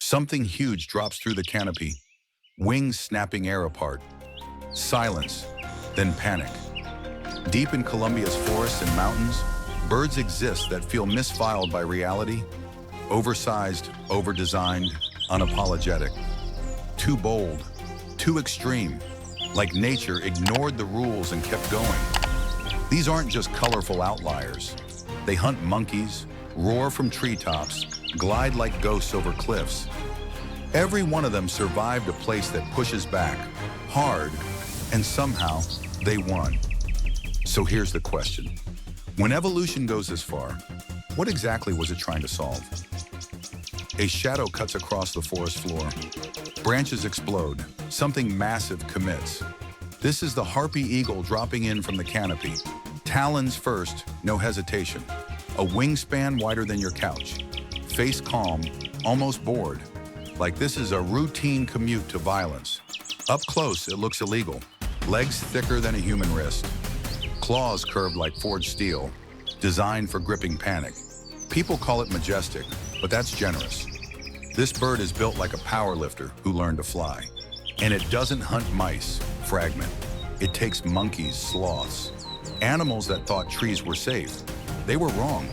Something huge drops through the canopy, wings snapping air apart. Silence, then panic. Deep in Colombia's forests and mountains, birds exist that feel misfiled by reality, oversized, overdesigned, unapologetic. Too bold, too extreme, like nature ignored the rules and kept going. These aren't just colorful outliers. They hunt monkeys, roar from treetops, glide like ghosts over cliffs. Every one of them survived a place that pushes back, hard, and somehow they won. So here's the question. When evolution goes this far, what exactly was it trying to solve? A shadow cuts across the forest floor. Branches explode. Something massive commits. This is the harpy eagle dropping in from the canopy. Talons first, no hesitation. A wingspan wider than your couch. Face calm, almost bored. Like this is a routine commute to violence. Up close, it looks illegal. Legs thicker than a human wrist. Claws curved like forged steel, designed for gripping panic. People call it majestic, but that's generous. This bird is built like a powerlifter who learned to fly. And it doesn't hunt mice, fragment. It takes monkeys, sloths, animals that thought trees were safe. They were wrong.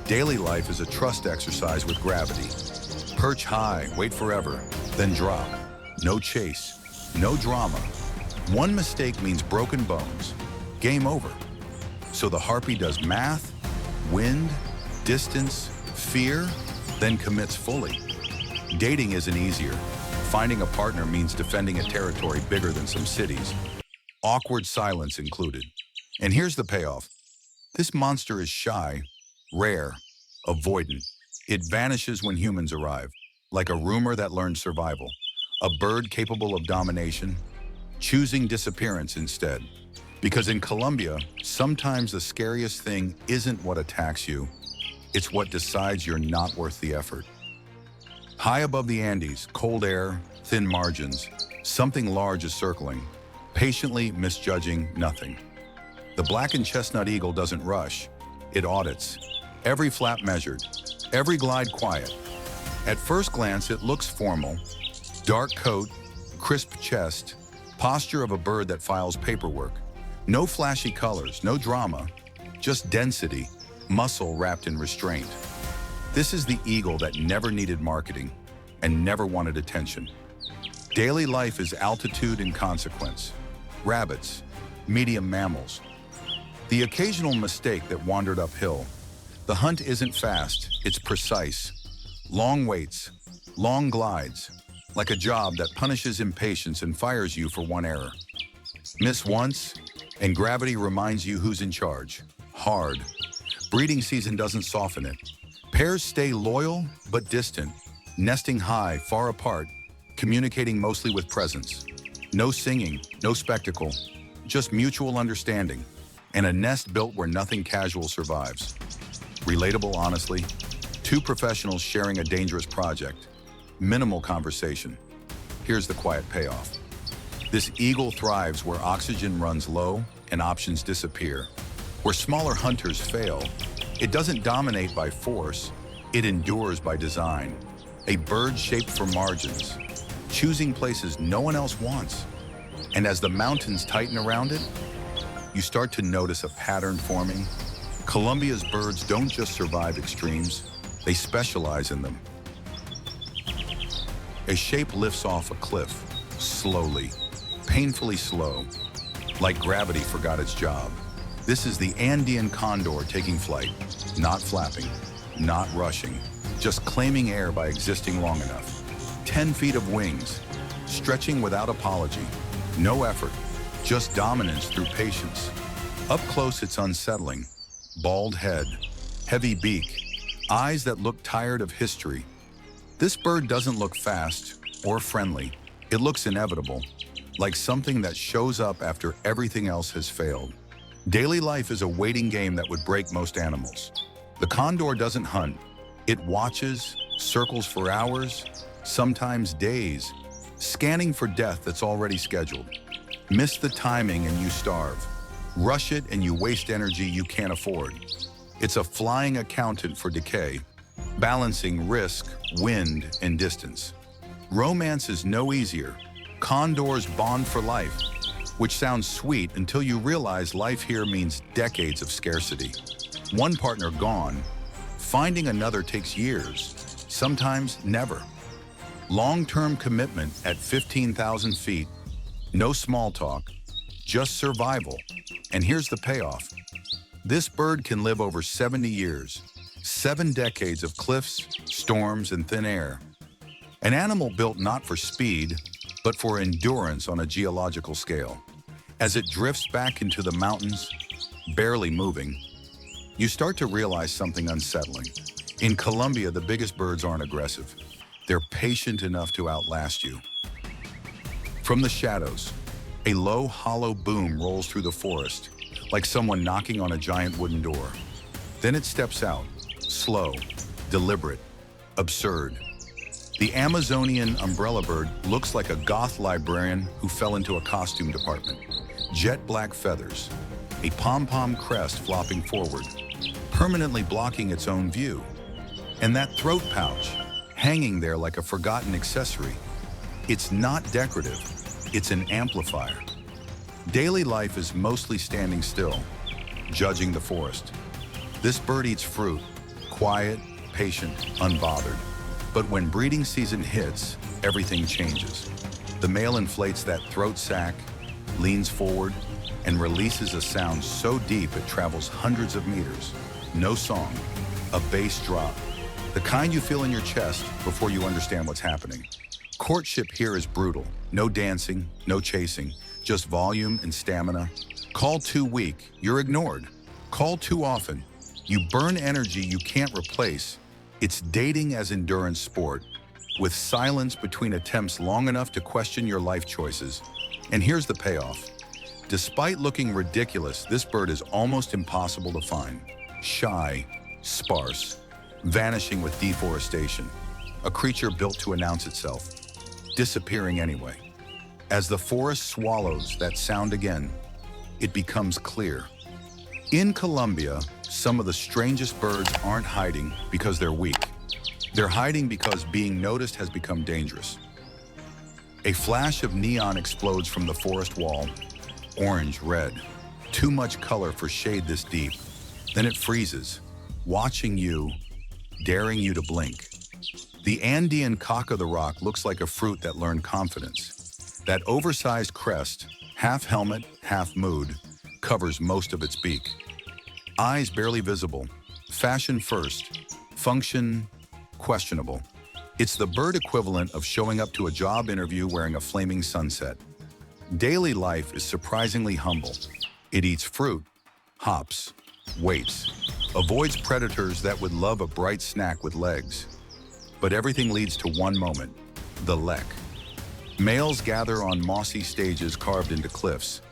Daily life is a trust exercise with gravity. Perch high, wait forever, then drop. No chase, no drama. One mistake means broken bones. Game over. So the harpy does math, wind, distance, fear, then commits fully. Dating isn't easier. Finding a partner means defending a territory bigger than some cities. Awkward silence included. And here's the payoff. This monster is shy, rare, avoidant. It vanishes when humans arrive, like a rumor that learned survival. A bird capable of domination, choosing disappearance instead. Because in Colombia, sometimes the scariest thing isn't what attacks you, it's what decides you're not worth the effort. High above the Andes, cold air, thin margins, something large is circling, patiently misjudging nothing. The black and chestnut eagle doesn't rush, it audits. Every flap measured, every glide quiet. At first glance, it looks formal. Dark coat, crisp chest, posture of a bird that files paperwork. No flashy colors, no drama, just density, muscle wrapped in restraint. This is the eagle that never needed marketing and never wanted attention. Daily life is altitude and consequence. Rabbits, medium mammals. The occasional mistake that wandered uphill. The hunt isn't fast, it's precise. Long waits, long glides, like a job that punishes impatience and fires you for one error. Miss once, and gravity reminds you who's in charge. Hard. Breeding season doesn't soften it. Pairs stay loyal, but distant, nesting high, far apart, communicating mostly with presence. No singing, no spectacle, just mutual understanding, and a nest built where nothing casual survives. Relatable, honestly. Two professionals sharing a dangerous project. Minimal conversation. Here's the quiet payoff. This eagle thrives where oxygen runs low and options disappear. Where smaller hunters fail, it doesn't dominate by force, it endures by design. A bird shaped for margins, choosing places no one else wants. And as the mountains tighten around it, you start to notice a pattern forming. Colombia's birds don't just survive extremes, they specialize in them. A shape lifts off a cliff, slowly, painfully slow, like gravity forgot its job. This is the Andean condor taking flight, not flapping, not rushing, just claiming air by existing long enough. 10 feet of wings, stretching without apology, no effort, just dominance through patience. Up close, it's unsettling. Bald head, heavy beak, eyes that look tired of history. This bird doesn't look fast or friendly. It looks inevitable, like something that shows up after everything else has failed. Daily life is a waiting game that would break most animals. The condor doesn't hunt. It watches, circles for hours, sometimes days, scanning for death that's already scheduled. Miss the timing and you starve. Rush it and you waste energy you can't afford. It's a flying accountant for decay, balancing risk, wind, and distance. Romance is no easier. Condors bond for life, which sounds sweet until you realize life here means decades of scarcity. One partner gone, finding another takes years, sometimes never. Long-term commitment at 15,000 feet, no small talk, just survival. And here's the payoff. This bird can live over 70 years, 7 decades of cliffs, storms, and thin air. An animal built not for speed, but for endurance on a geological scale. As it drifts back into the mountains, barely moving, you start to realize something unsettling. In Colombia, the biggest birds aren't aggressive. They're patient enough to outlast you. From the shadows, a low, hollow boom rolls through the forest, like someone knocking on a giant wooden door. Then it steps out, slow, deliberate, absurd. The Amazonian umbrella bird looks like a goth librarian who fell into a costume department. Jet black feathers, a pom-pom crest flopping forward, permanently blocking its own view. And that throat pouch, hanging there like a forgotten accessory. It's not decorative, it's an amplifier. Daily life is mostly standing still, judging the forest. This bird eats fruit, quiet, patient, unbothered. But when breeding season hits, everything changes. The male inflates that throat sac, leans forward, and releases a sound so deep it travels hundreds of meters. No song, a bass drop, the kind you feel in your chest before you understand what's happening. Courtship here is brutal. No dancing, no chasing, just volume and stamina. Call too weak, you're ignored. Call too often, you burn energy you can't replace. It's dating as endurance sport, with silence between attempts long enough to question your life choices. And here's the payoff. Despite looking ridiculous, this bird is almost impossible to find. Shy, sparse, vanishing with deforestation. A creature built to announce itself, disappearing anyway. As the forest swallows that sound again, it becomes clear. In Colombia, some of the strangest birds aren't hiding because they're weak. They're hiding because being noticed has become dangerous. A flash of neon explodes from the forest wall, orange, red, too much color for shade this deep. Then it freezes, watching you, daring you to blink. The Andean cock of the rock looks like a fruit that learned confidence. That oversized crest, half helmet, half mood, covers most of its beak. Eyes barely visible, fashion first, function questionable. It's the bird equivalent of showing up to a job interview wearing a flaming sunset. Daily life is surprisingly humble. It eats fruit, hops, waits, avoids predators that would love a bright snack with legs. But everything leads to one moment, the lek. Males gather on mossy stages carved into cliffs,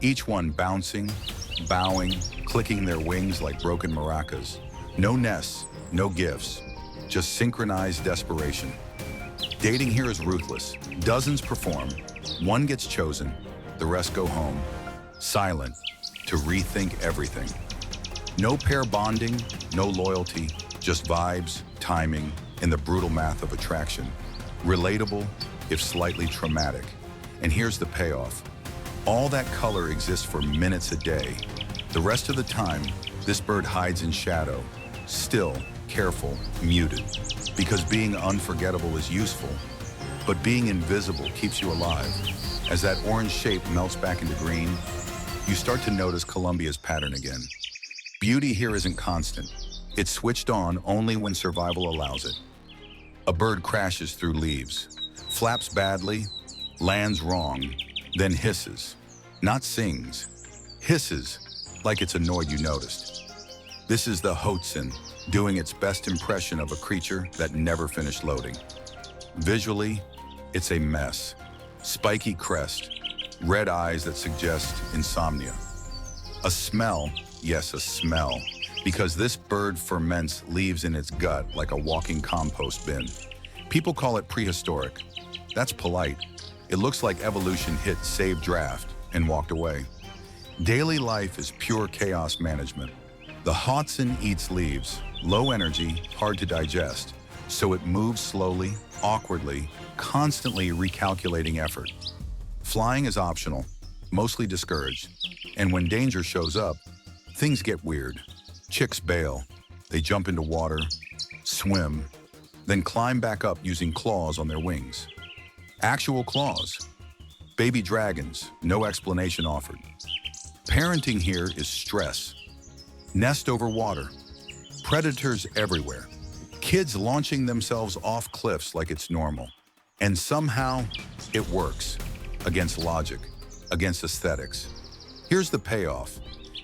each one bouncing, bowing, clicking their wings like broken maracas. No nests, no gifts, just synchronized desperation. Dating here is ruthless. Dozens perform, one gets chosen, the rest go home, silent, to rethink everything. No pair bonding, no loyalty, just vibes, timing, and the brutal math of attraction. Relatable, if slightly traumatic. And here's the payoff. All that color exists for minutes a day. The rest of the time, this bird hides in shadow, still, careful, muted. Because being unforgettable is useful, but being invisible keeps you alive. As that orange shape melts back into green, you start to notice Colombia's pattern again. Beauty here isn't constant. It's switched on only when survival allows it. A bird crashes through leaves, flaps badly, lands wrong, then hisses. Not sings, hisses, like it's annoyed you noticed. This is the hoatzin, doing its best impression of a creature that never finished loading. Visually, it's a mess. Spiky crest, red eyes that suggest insomnia. A smell, yes, a smell, because this bird ferments leaves in its gut like a walking compost bin. People call it prehistoric. That's polite. It looks like evolution hit save draft and walked away. Daily life is pure chaos management. The hoatzin eats leaves, Low energy, hard to digest, so it moves slowly, awkwardly, constantly recalculating effort. Flying is optional, mostly discouraged, and when danger shows up, things get weird. Chicks bail, they jump into water, swim, then climb back up using claws on their wings. Actual claws. Baby dragons, no explanation offered. Parenting here is stress. Nest over water. Predators everywhere. Kids launching themselves off cliffs like it's normal. And somehow, it works. Against logic, against aesthetics. Here's the payoff.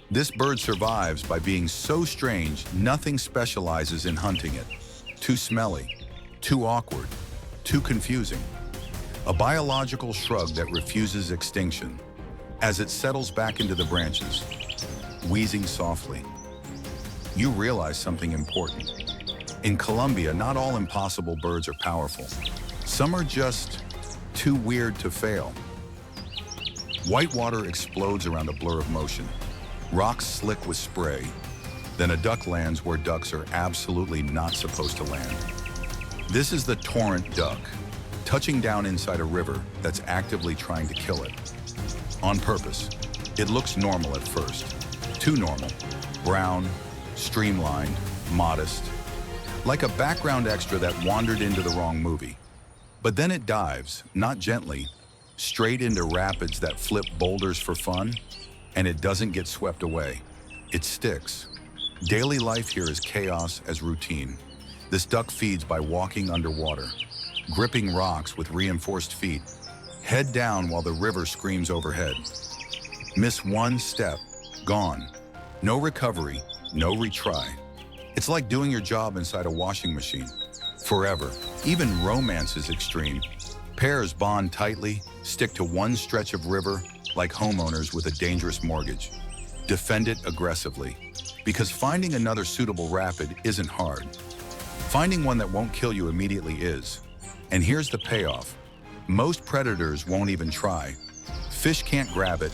This bird survives by being so strange, nothing specializes in hunting it. Too smelly, too awkward, too confusing. A biological shrug that refuses extinction as it settles back into the branches, wheezing softly. You realize something important. In Colombia, not all impossible birds are powerful. Some are just too weird to fail. White water explodes around a blur of motion. Rocks slick with spray. Then a duck lands where ducks are absolutely not supposed to land. This is the torrent duck, touching down inside a river that's actively trying to kill it. On purpose. It looks normal at first. Too normal. Brown, streamlined, modest. Like a background extra that wandered into the wrong movie. But then it dives, not gently, straight into rapids that flip boulders for fun, and it doesn't get swept away. It sticks. Daily life here is chaos as routine. This duck feeds by walking underwater, gripping rocks with reinforced feet, head down while the river screams overhead. Miss one step, gone. No recovery, no retry. It's like doing your job inside a washing machine. Forever. Even romance is extreme. Pairs bond tightly, stick to one stretch of river like homeowners with a dangerous mortgage. Defend it aggressively, because finding another suitable rapid isn't hard. Finding one that won't kill you immediately is. And here's the payoff. Most predators won't even try. Fish can't grab it.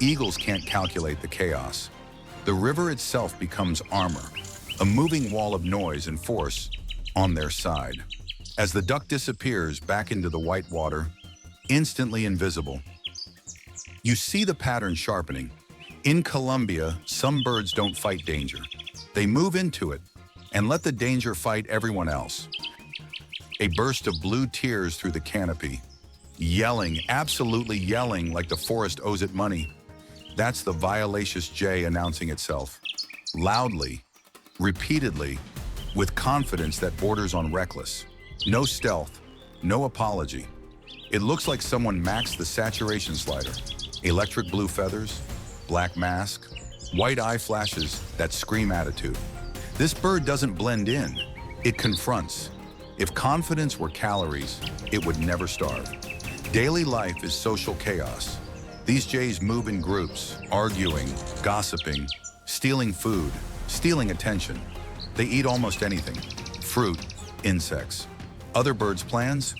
Eagles can't calculate the chaos. The river itself becomes armor, a moving wall of noise and force on their side. As the duck disappears back into the white water, instantly invisible. You see the pattern sharpening. In Colombia, some birds don't fight danger. They move into it and let the danger fight everyone else. A burst of blue tears through the canopy. Yelling, absolutely yelling like the forest owes it money. That's the violacious jay announcing itself. Loudly, repeatedly, with confidence that borders on reckless. No stealth, no apology. It looks like someone maxed the saturation slider. Electric blue feathers, black mask, white eye flashes that scream attitude. This bird doesn't blend in, it confronts. If confidence were calories, it would never starve. Daily life is social chaos. These jays move in groups, arguing, gossiping, stealing food, stealing attention. They eat almost anything. Fruit, insects. Other birds' plans?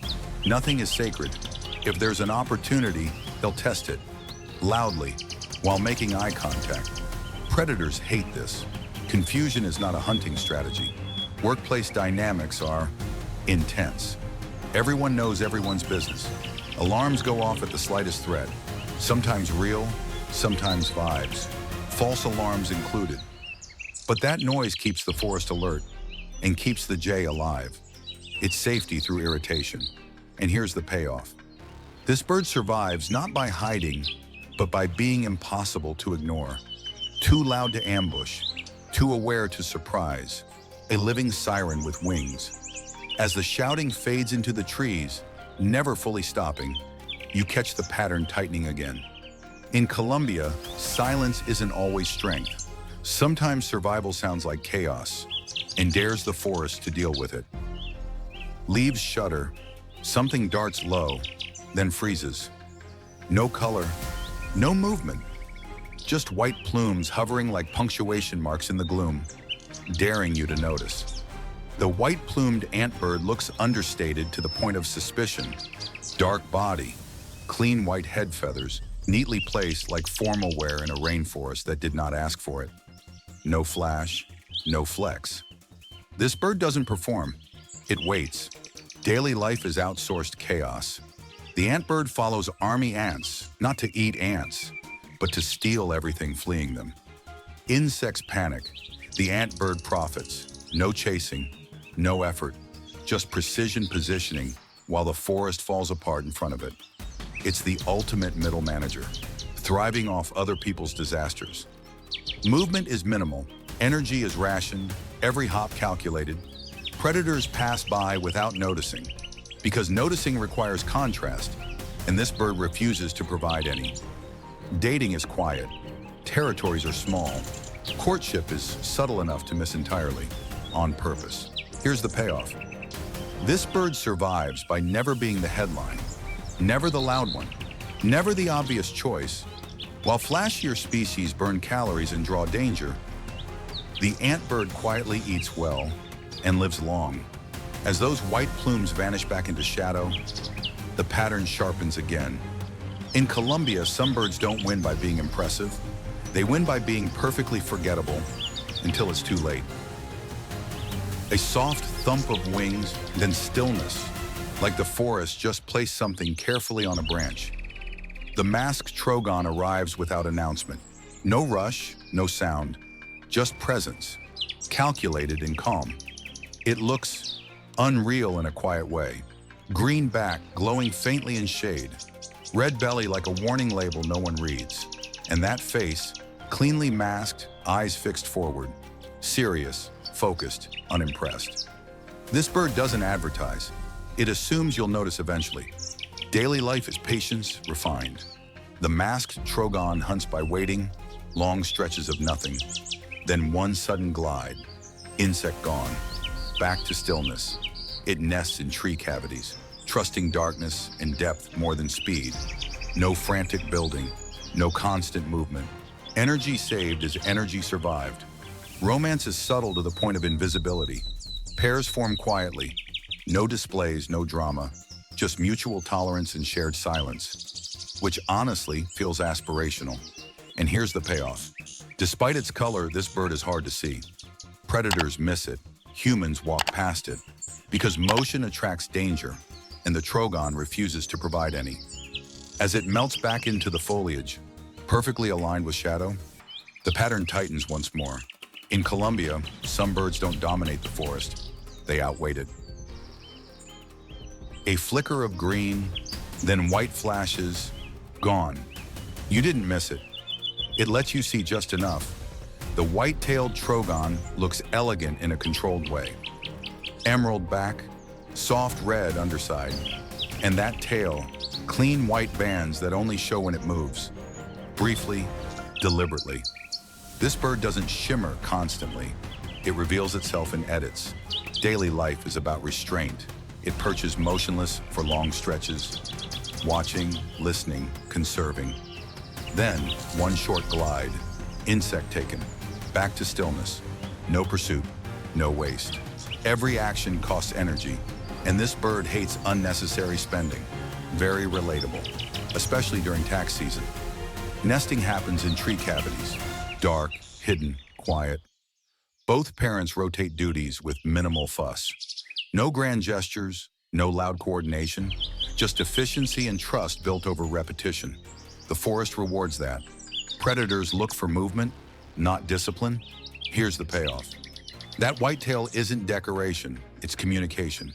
Nothing is sacred. If there's an opportunity, they'll test it. Loudly, while making eye contact. Predators hate this. Confusion is not a hunting strategy. Workplace dynamics are intense. Everyone knows everyone's business. Alarms go off at the slightest threat. Sometimes real, sometimes vibes. False alarms included. But that noise keeps the forest alert and keeps the jay alive. It's safety through irritation. And here's the payoff. This bird survives not by hiding, but by being impossible to ignore. Too loud to ambush, too aware to surprise. A living siren with wings. As the shouting fades into the trees, never fully stopping, you catch the pattern tightening again. In Colombia, silence isn't always strength. Sometimes survival sounds like chaos and dares the forest to deal with it. Leaves shudder, something darts low, then freezes. No color, no movement, just white plumes hovering like punctuation marks in the gloom, daring you to notice. The white-plumed antbird looks understated to the point of suspicion. Dark body, clean white head feathers, neatly placed like formal wear in a rainforest that did not ask for it. No flash, no flex. This bird doesn't perform, it waits. Daily life is outsourced chaos. The antbird follows army ants, not to eat ants, but to steal everything fleeing them. Insects panic, the antbird profits. No chasing, no effort, just precision positioning while the forest falls apart in front of it. It's the ultimate middle manager, thriving off other people's disasters. Movement is minimal, energy is rationed, every hop calculated. Predators pass by without noticing, because noticing requires contrast, and this bird refuses to provide any. Dating is quiet, territories are small, courtship is subtle enough to miss entirely, on purpose. Here's the payoff. This bird survives by never being the headline, never the loud one, never the obvious choice. While flashier species burn calories and draw danger, the antbird quietly eats well and lives long. As those white plumes vanish back into shadow, the pattern sharpens again. In Colombia, some birds don't win by being impressive. They win by being perfectly forgettable until it's too late. A soft thump of wings, then stillness, like the forest just placed something carefully on a branch. The masked trogon arrives without announcement. No rush, no sound, just presence, calculated and calm. It looks unreal in a quiet way. Green back, glowing faintly in shade. Red belly like a warning label no one reads. And that face, cleanly masked, eyes fixed forward. Serious, focused, unimpressed. This bird doesn't advertise. It assumes you'll notice eventually. Daily life is patience refined. The masked trogon hunts by waiting, long stretches of nothing. Then one sudden glide, insect gone, back to stillness. It nests in tree cavities, trusting darkness and depth more than speed. No frantic building, no constant movement. Energy saved is energy survived. Romance is subtle to the point of invisibility. Pairs form quietly. No displays, no drama, just mutual tolerance and shared silence, which honestly feels aspirational. And here's the payoff. Despite its color, this bird is hard to see. Predators miss it, humans walk past it, because motion attracts danger, and the trogon refuses to provide any. As it melts back into the foliage, perfectly aligned with shadow, the pattern tightens once more. In Colombia, some birds don't dominate the forest, they outweight it. A flicker of green, then white flashes, gone. You didn't miss it. It lets you see just enough. The white-tailed trogon looks elegant in a controlled way. Emerald back, soft red underside, and that tail, clean white bands that only show when it moves. Briefly, deliberately. This bird doesn't shimmer constantly. It reveals itself in edits. Daily life is about restraint. It perches motionless for long stretches, watching, listening, conserving. Then, one short glide, insect taken, back to stillness. No pursuit, no waste. Every action costs energy, and this bird hates unnecessary spending. Very relatable, especially during tax season. Nesting happens in tree cavities, dark, hidden, quiet. Both parents rotate duties with minimal fuss. No grand gestures, no loud coordination, just efficiency and trust built over repetition. The forest rewards that. Predators look for movement, not discipline. Here's the payoff. That whitetail isn't decoration, it's communication.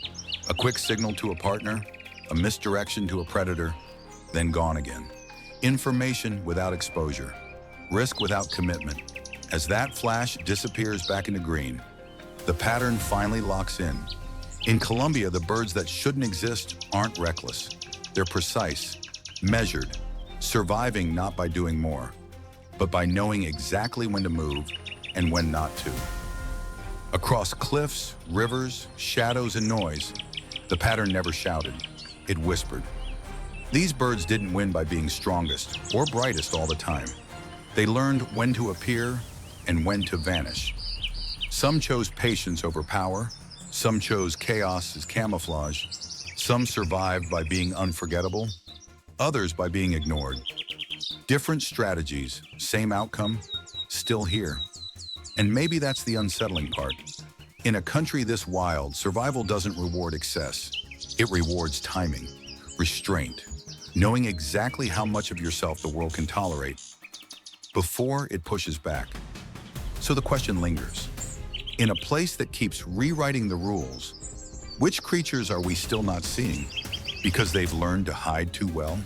A quick signal to a partner, a misdirection to a predator, then gone again. Information without exposure, risk without commitment. As that flash disappears back into green, the pattern finally locks in. In Colombia, the birds that shouldn't exist aren't reckless. They're precise, measured, surviving not by doing more, but by knowing exactly when to move and when not to. Across cliffs, rivers, shadows, and noise, the pattern never shouted, it whispered. These birds didn't win by being strongest or brightest all the time. They learned when to appear and when to vanish. Some chose patience over power, some chose chaos as camouflage, some survived by being unforgettable, others by being ignored. Different strategies, same outcome, still here. And maybe that's the unsettling part. In a country this wild, survival doesn't reward excess. It rewards timing, restraint, knowing exactly how much of yourself the world can tolerate before it pushes back. So the question lingers. In a place that keeps rewriting the rules, which creatures are we still not seeing because they've learned to hide too well?